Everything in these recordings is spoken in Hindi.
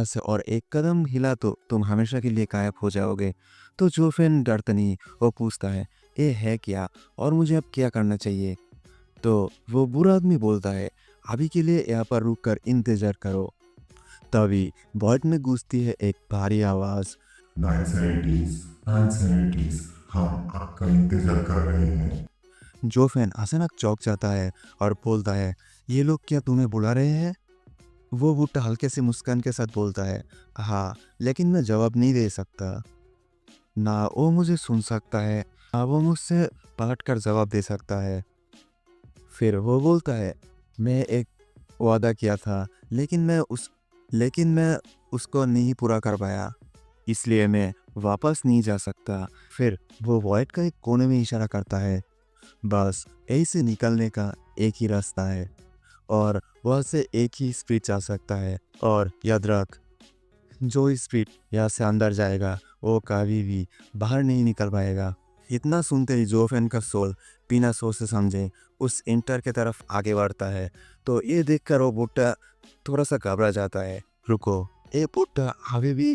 से और एक कदम हिला तो तुम हमेशा के लिए गायब हो जाओगे। तो जोफिन डरता नहीं, वो पूछता है, ये है क्या और मुझे अब क्या करना चाहिए? तो वो बुरा आदमी बोलता है, अभी के लिए यहाँ पर रुक कर इंतजार करो। तभी वॉइड में गूंजती है एक भारी आवाज, 970s, 970s, हम आपका इंतजार कर रहे हैं। जोफिन अचानक चौंक जाता है और बोलता है, ये लोग क्या तुम्हें बुला रहे हैं? वो भुट्टा हल्के से मुस्कान के साथ बोलता है, हाँ, लेकिन मैं जवाब नहीं दे सकता। ना वो मुझे सुन सकता है, ना वो मुझसे पलट कर जवाब दे सकता है। फिर वो बोलता है, मैं एक वादा किया था, लेकिन मैं उसको नहीं पूरा कर पाया, इसलिए मैं वापस नहीं जा सकता। फिर वो वॉइड का एक कोने में इशारा करता है, बस यहीं से निकलने का एक ही रास्ता है और वह से एक ही स्पीड जा सकता है। और याद रख, जो स्पीड यहाँ से अंदर जाएगा वो कभी भी बाहर नहीं निकल पाएगा। इतना सुनते ही जोफेन का सोल बिना सोच से समझे उस इंटर के तरफ आगे बढ़ता है। तो ये देखकर वो बुट्टा थोड़ा सा घबरा जाता है। रुको, ये बुट्टा अभी भी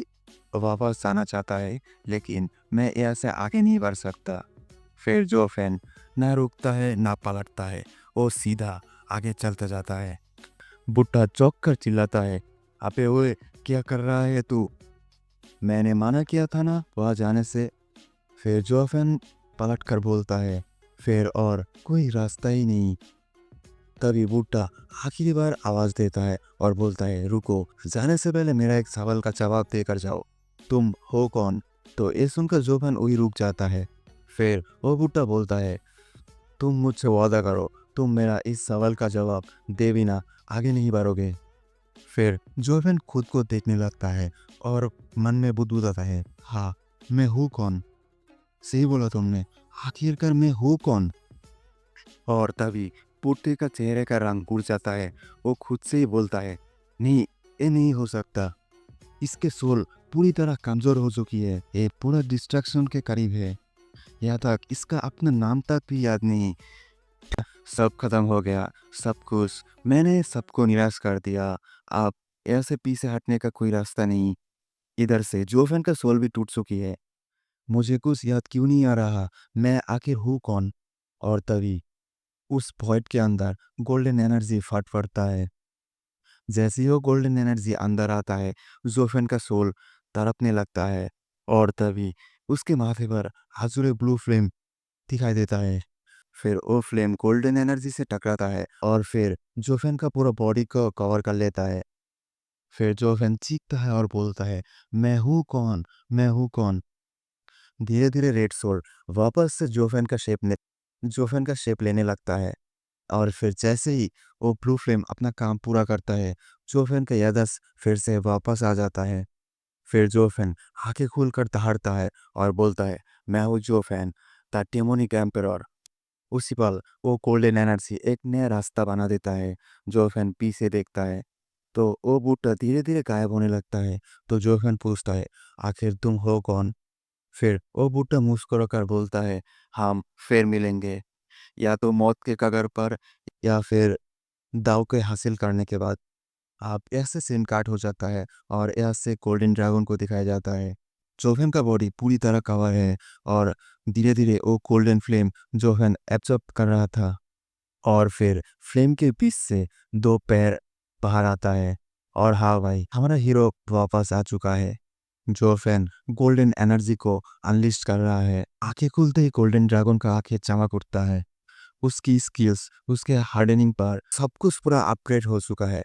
वापस जाना चाहता है, लेकिन मैं यहाँ से आगे नहीं बढ़ सकता। फिर जोफेन ना रुकता है ना पलटता है, वो सीधा आगे चलता जाता है। बुट्टा चौंक कर चिल्लाता है, अबे ओए, क्या कर रहा है तू? मैंने मना किया था ना वहाँ जाने से। फिर जोफेन पलट कर बोलता है, फिर और कोई रास्ता ही नहीं। तभी बुट्टा आखिरी बार आवाज देता है और बोलता है, रुको, जाने से पहले मेरा एक सवाल का जवाब देकर जाओ, तुम हो कौन? तो ये सुनकर जोफेन वही रुक जाता है। फिर वो बुट्टा बोलता है, तुम मुझसे वादा करो, तुम मेरा इस सवाल का जवाब दे बिना आगे नहीं बढ़ोगे। फिर जोफेन खुद को देखने लगता है और मन में बुदबुदाता है, हाँ, मैं हूँ कौन? सही बोला तुमने, आखिरकार मैं हूँ कौन? और तभी पुट्टे का चेहरे का रंग उड़ जाता है। वो खुद से ही बोलता है, नहीं, ये नहीं हो सकता। इसके सोल पूरी तरह कमजोर हो चुकी है, ये पूरा डिस्ट्रैक्शन के करीब है। यहाँ तक इसका अपना नाम तक भी याद नहीं। सब खत्म हो गया, सब कुछ, मैंने सबको निराश कर दिया। अब ऐसे पीछे हटने का कोई रास्ता नहीं। इधर से जोफेन का सोल भी टूट चुकी है। मुझे कुछ याद क्यों नहीं आ रहा, मैं आखिर हूँ कौन? और तभी उस वॉइड के अंदर गोल्डन एनर्जी फट पड़ता है। जैसे ही वो गोल्डन एनर्जी अंदर आता है, जोफेन का सोल तड़पने लगता है। और तभी उसके माथे पर हजूरे ब्लू फ्लेम दिखाई देता है। फिर वो फ्लेम गोल्डन एनर्जी से टकराता है और फिर जोफेन का पूरा बॉडी को कवर कर लेता है। फिर जोफेन चीखता है और बोलता है, मैं हूँ कौन, मैं हूँ कौन? धीरे धीरे रेड सोल वापस से जोफेन का शेप लेने लगता है। और फिर जैसे ही वो ब्लू फ्लेम अपना काम पूरा करता है, जोफेन का यादस फिर से वापस आ जाता है। फिर जोफेन आंखें खोलकर दहाड़ता है और बोलता है, मैं हूँ जोफेन, द डेमोनिक एम्परर। उसी पल वो गोल्डन एनर्जी एक नया रास्ता बना देता है। जोफेन पीछे देखता है तो वो बूटा धीरे धीरे गायब होने लगता है। तो जोफेन पूछता है, आखिर तुम हो कौन? फिर वो बूटा मुस्कुरा कर बोलता है, हम फिर मिलेंगे, या तो मौत के कगार पर या फिर दाव के हासिल करने के बाद। आप ऐसे सीन काट हो जाता है और ऐसे गोल्डन ड्रैगन को दिखाया जाता है। जोफेन का बॉडी पूरी तरह कवर है और धीरे धीरे वो गोल्डन फ्लेम जोफेन एब्जॉर्ब कर रहा था। और फिर फ्लेम के बीच से दो पैर बाहर आता है। और हाँ भाई, हमारा हीरो वापस आ चुका है। जोफेन गोल्डन एनर्जी को अनलिस्ट कर रहा है। आंखें खुलते ही गोल्डन ड्रैगन का आंखें चमक उठता है। उसकी स्किल्स, उसके हार्डनिंग पर सब कुछ पूरा अपग्रेड हो चुका है।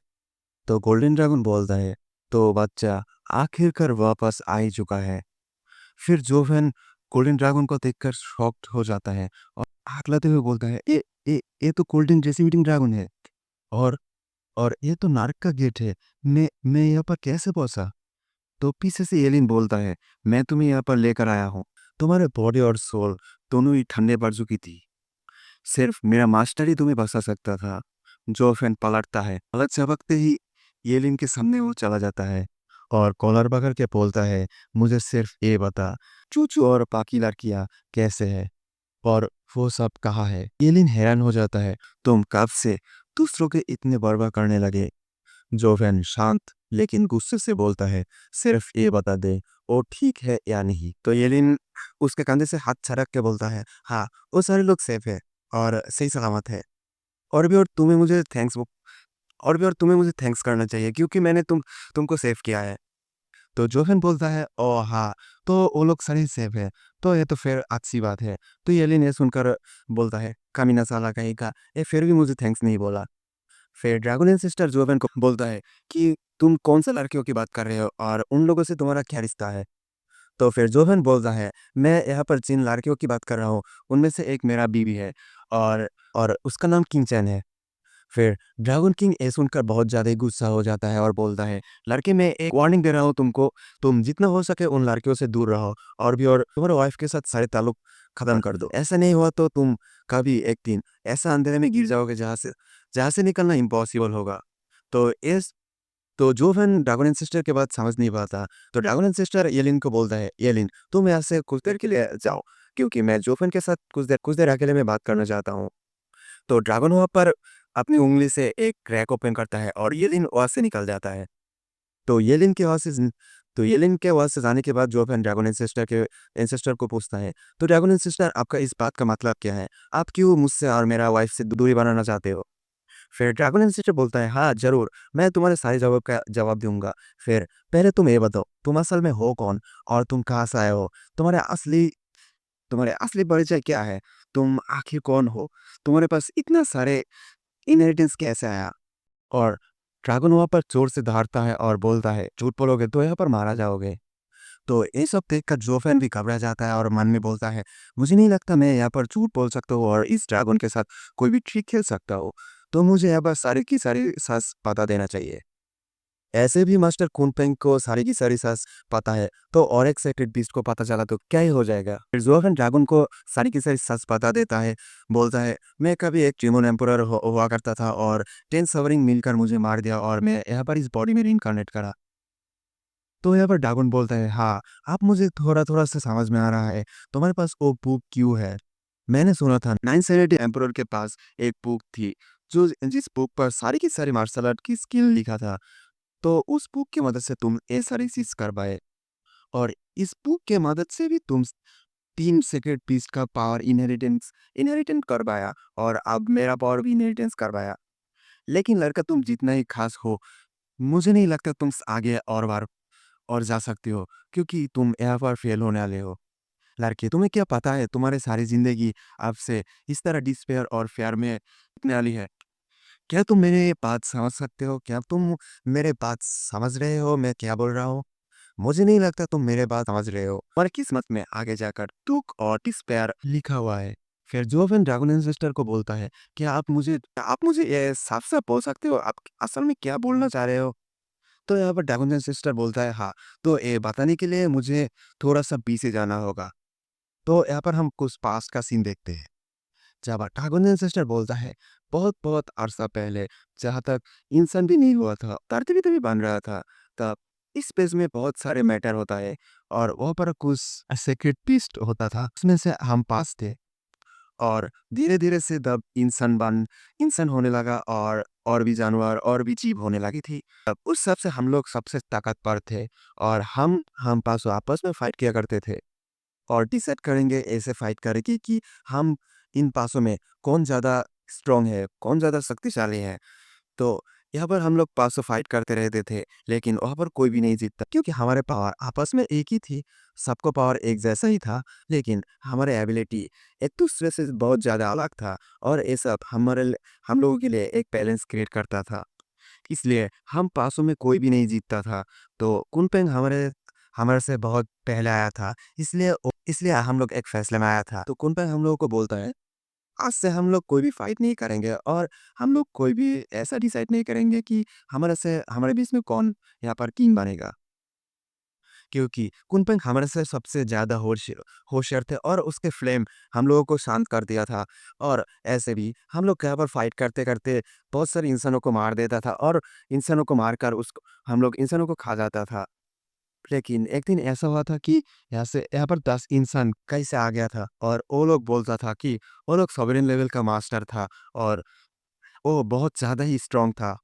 तो गोल्डन ड्रैगन बोलता है, तो बच्चा आखिरकार वापस आ ही चुका है। फिर जोवेन गोल्डन ड्रैगन को देखकर शॉक्ड हो जाता है और आगलाते हुए बोलता है, ये तो गोल्डन रेसिविटिंग ड्रैगन है। और और ये तो नारक का गेट है। मैं यहाँ पर कैसे पहुंचा? तो पीछे से एलियन बोलता है, मैं तुम्हें यहाँ पर लेकर आया हूँ। तुम्हारे बॉडी और सोल दोनों ही ठंडे पड़ चुकी थी। सिर्फ मेरा मास्टर ही तुम्हें बचा सकता था। जोफेन पलटता है, पलट झपकते ही एलियन के सामने वो चला जाता है और कॉलर पकड़ के बोलता है, मुझे सिर्फ ये बता, चूचू और बाकी लड़कियां कैसे है और वो सब कहाँ है? एलियन हैरान हो जाता है, तुम कब से दूसरों के इतने बर्बाद करने लगे? जोफेन शांत लेकिन गुस्से से बोलता है, सिर्फ ये बता दे वो ठीक है या नहीं। तो येलिन उसके कंधे से हाथ छरक के बोलता है, हाँ वो सारे लोग सेफ है और सही सलामत है। और भी और तुम्हें मुझे थैंक्स तुम्हें मुझे थैंक्स करना चाहिए क्योंकि मैंने तुमको सेव किया है। तो जोफिन बोलता है, ओह हाँ, तो वो लोग सारे सेफ है, तो ये तो फिर अच्छी बात है। तो येलिन ये सुनकर बोलता है, कामीना साला कहीं का, ये फिर भी मुझे थैंक्स नहीं बोला। फिर ड्रैगन सिस्टर जोवेन को बोलता है कि तुम कौन सा लड़कियों की बात कर रहे हो और उन लोगों से तुम्हारा क्या रिश्ता है। तो फिर जोवेन बोलता है, मैं यहाँ पर जिन लड़कियों की बात कर रहा हूँ उनमें से एक मेरा बीवी है और उसका नाम किंग चैन है। फिर ड्रैगन किंग ये सुनकर बहुत ज़्यादा ही गुस्सा हो जाता है और बोलता है, लड़के मैं एक वार्निंग दे रहा हूँ तुमको, तुम जितना हो सके उन लड़कियों से दूर रहो और भी और तुम्हारे वाइफ के साथ सारे ताल्लुक खत्म कर दो। ऐसा नहीं हुआ तो तुम कभी एक दिन ऐसा अंधेरे में गिर जाओगे जहाँ से निकलना इम्पॉसिबल होगा। तो इस तो जोवन ड्रैगन एंड सिस्टर के बाद समझ नहीं पाता। तो ड्रैगन एंड सिस्टर येलिन को बोलता है, येलिन तुम यहाँ से कुछ देर के लिए जाओ क्योंकि मैं जोवन के साथ कुछ देर अकेले में बात करना चाहता हूँ। तो ड्रैगन वहाँ पर अपनी उंगली से एक क्रैक ओपन करता है और येलिन वहाँ से निकल जाता है। तो येलिन के वहाँ से तो येलिन के वहाँ से जाने के बाद जोवन ड्रैगन एंसेस्टर को पूछता है, तो ड्रैगन एंसेस्टर आपका इस बात का मतलब क्या है? आप क्यों मुझसे और मेरा वाइफ से दूरी बनाना चाहते हो? फिर ड्रैगन एंसेस्टर बोलता है, हाँ ज़रूर, मैं तुम्हारे सारे जवाब का जवाब दूँगा। फिर पहले तुम ये बताओ, तुम असल में हो कौन? और तुम कहाँ से आए हो? तुम्हारे असली परिचय क्या है? तुम आखिर कौन हो? तुम्हारे पास इतना सारे इनहेरिटेंस कैसे आया? और ड्रैगन वहाँ पर जोर से दहाड़ता है और बोलता है, झूठ बोलोगे तो यहाँ पर मारा जाओगे। तो ये सब देखकर जोफेन भी घबरा जाता है और मन में बोलता है, मुझे नहीं लगता मैं यहाँ पर झूठ बोल सकता हूँ और इस ड्रैगन के साथ कोई भी ट्रिक खेल सकता हूँ। तो मुझे यहाँ पर सारी की सारी सच बता देना चाहिए। ऐसे भी मास्टर कुनपेंग को सारी की सारी सच पता है, तो और एक सेक्रेट बीस्ट को पता चला तो क्या ही हो जाएगा। फिर जोफेन ड्रैगन को सारी की सारी सच बता देता है। बोलता है, मैं कभी एक ड्रीमन एम्परर हुआ करता था और 10 सवरिंग मिलकर मुझे मार दिया और मैं यहाँ पर इस बॉडी में रीइंकार्नेट करा। तो यहाँ पर ड्रैगन बोलता है, हाँ, अब मुझे थोड़ा-थोड़ा सा समझ में आ रहा है, तुम्हारे पास वो बुक क्यों है? मैंने सुना था 970 एम्परर के पास एक बुक थी, जो जिस बुक पर सारी की सारी मार्शल आर्ट की स्किल लिखा था। तो उस बुक की मदद से तुम ये सारी चीज़ कर पाए और इस बुक के मदद से भी तुम 3 सीक्रेट बीस्ट का पावर इनहेरिटेंस कर पाया और अब मेरा पावर भी इनहेरिटेंस कर पाया। लेकिन लड़का तुम जितना ही खास हो, मुझे नहीं लगता तुम आगे और बार और जा सकते हो क्योंकि तुम यहाँ पर फेल होने वाले हो। लड़के तुम्हें क्या पता है तुम्हारी सारी ज़िंदगी अब से इस तरह डिस्पेयर और फेयर में बीतने वाली है। क्या तुम मेरी बात समझ सकते हो? क्या तुम मेरे बात समझ रहे हो मैं क्या बोल रहा हूँ? मुझे नहीं लगता तुम मेरे बात समझ रहे हो। और किस्मत में आगे जाकर दुःख और डिस्पेयर लिखा हुआ है। फिर जोवन ड्रैगन एंसेस्टर को बोलता है, क्या आप मुझे ये साफ-साफ बोल सकते हो आप असल में क्या बोलना चाह रहे हो? तो यहाँ पर ड्रैगन सिस्टर बोलता है, हाँ, तो ये बताने के लिए मुझे थोड़ा-सा पीछे जाना होगा। तो यहाँ पर हम कुछ पास्ट का सीन देखते हैं। जब ड्रैगन सिस्टर बोलता है, बहुत-बहुत अरसा पहले, जहाँ तक इंसान भी नहीं हुआ था, धरती भी तभी बन रहा था, तब इस स्पेस में बहुत सारे मैटर होता है और वहाँ पर कुछ सेक्रेट पीस्ट होता था, उसमें से हम पास थे। और धीरे-धीरे से तब इंसान होने लगा और भी जानवर और भी जीव होने लगी थी। तब उस सब से हम लोग सबसे ताकतवर थे और हम पासों आपस में फाइट किया करते थे और डिसाइड करेंगे ऐसे फाइट करके कि हम इन पासों में कौन ज़्यादा स्ट्रॉन्ग है, कौन ज़्यादा शक्तिशाली है। तो यहाँ पर हम लोग पास फाइट करते रहते थे, लेकिन वहाँ पर कोई भी नहीं जीतता क्योंकि हमारे पावर आपस में एक ही थी। सबको पावर एक जैसा ही था, लेकिन हमारे एबिलिटी एक दूसरे से बहुत ज़्यादा अलग था और ये सब हम लोगों के लिए एक बैलेंस क्रिएट करता था। इसलिए हम पासों में कोई भी नहीं जीतता था। तो कुनपेंग हमारे हमारे से बहुत पहले आया था, इसलिए हम लोग एक फैसले में आया था। तो कुनपेंग हम लोगों को बोलता है, आज से हम लोग कोई भी फाइट नहीं करेंगे और हम लोग कोई भी ऐसा डिसाइड नहीं करेंगे कि हमारे बीच में कौन यहाँ पर किंग बनेगा। क्योंकि कुनपेंग हमारे से सबसे ज़्यादा होशियार थे और उसके फ्लेम हम लोगों को शांत कर दिया था। और ऐसे भी हम लोग यहाँ पर फाइट करते-करते बहुत सारे इंसानों को मार देता था और इंसानों को मारकर उसको हम लोग इंसानों को खा जाता था। लेकिन एक दिन ऐसा हुआ था कि यहाँ पर 10 इंसान कैसे आ गया था और वो लोग बोलता था कि वो लोग सॉवरेन लेवल का मास्टर था और वो बहुत ज़्यादा ही स्ट्रॉन्ग था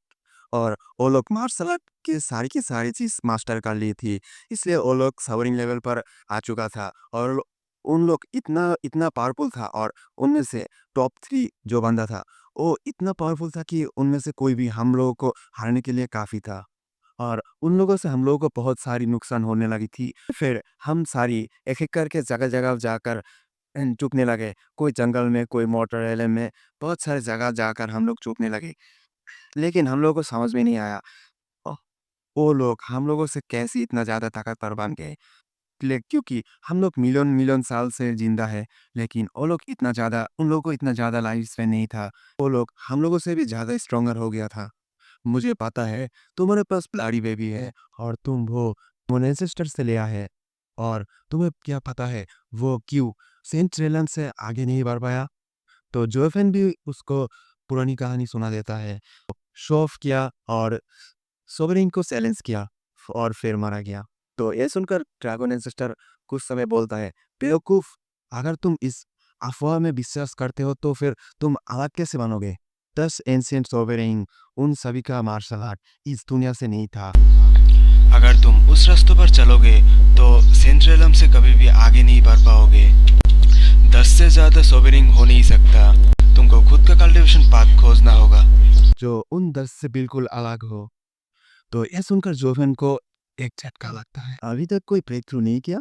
और वो लोग मार्शल आर्ट की सारी चीज़ मास्टर कर ली थी। इसलिए वो लोग सवरिंग लेवल पर आ चुका था और उन लोग इतना इतना पावरफुल था और उनमें से टॉप 3 जो बंदा था, वो इतना पावरफुल था कि उनमें से कोई भी हम लोगों को हारने के लिए काफ़ी था। और उन लोगों से हम लोगों को बहुत सारी नुकसान होने लगी थी। फिर हम सारी एक-एक करके जगह-जगह जाकर छुपने लगे। कोई जंगल में, कोई मोटर रेलवे में, बहुत सारे जगह जाकर हम लोग छुपने लगे। लेकिन हम लोगों को समझ में नहीं आया अ, वो लोग हम लोगों से कैसे इतना ज़्यादा ताकतवर बन गए। क्योंकि हम लोग मिलियन-मिलियन साल से ज़िंदा है, लेकिन वो लोग इतना ज़्यादा उन लोगों को इतना ज़्यादा लाइफ स्पैन नहीं था। वो लोग हम लोगों से भी ज़्यादा स्ट्रॉन्गर हो गया था। मुझे पता है तुम्हारे पास ब्लडी बेबी है और तुम वो एंसेस्टर से लिया है और तुम्हें क्या पता है वो क्यों सेंट रेलन से आगे नहीं बढ़ पाया? तो जोफेन भी उसको पुरानी कहानी सुना देता है। शो ऑफ किया और सोबरिंग को चैलेंज किया और फिर मारा गया। तो ये सुनकर ड्रैगन एंसेस्टर कुछ समय बोलता है, बेवकूफ, अगर तुम इस अफवाह में विश्वास करते हो तो फिर तुम अलग कैसे बनोगे? 10 एंशिएंट सोबरिंग उन सभी का मार्शल आर्ट इस दुनिया से नहीं था। अगर तुम उस रास्तों पर चलोगे तो सेंट्रलम से कभी भी आगे नहीं बढ़ पाओगे। 10 से ज़्यादा सोबरिंग हो नहीं सकता। तुमको खुद का कल्टीवेशन पाथ खोजना होगा। जो उन 10 से बिल्कुल अलग हो। तो ये सुनकर जोफेन को एक झटका लगता है। अभी तक कोई ब्रेक थ्रू नहीं किया?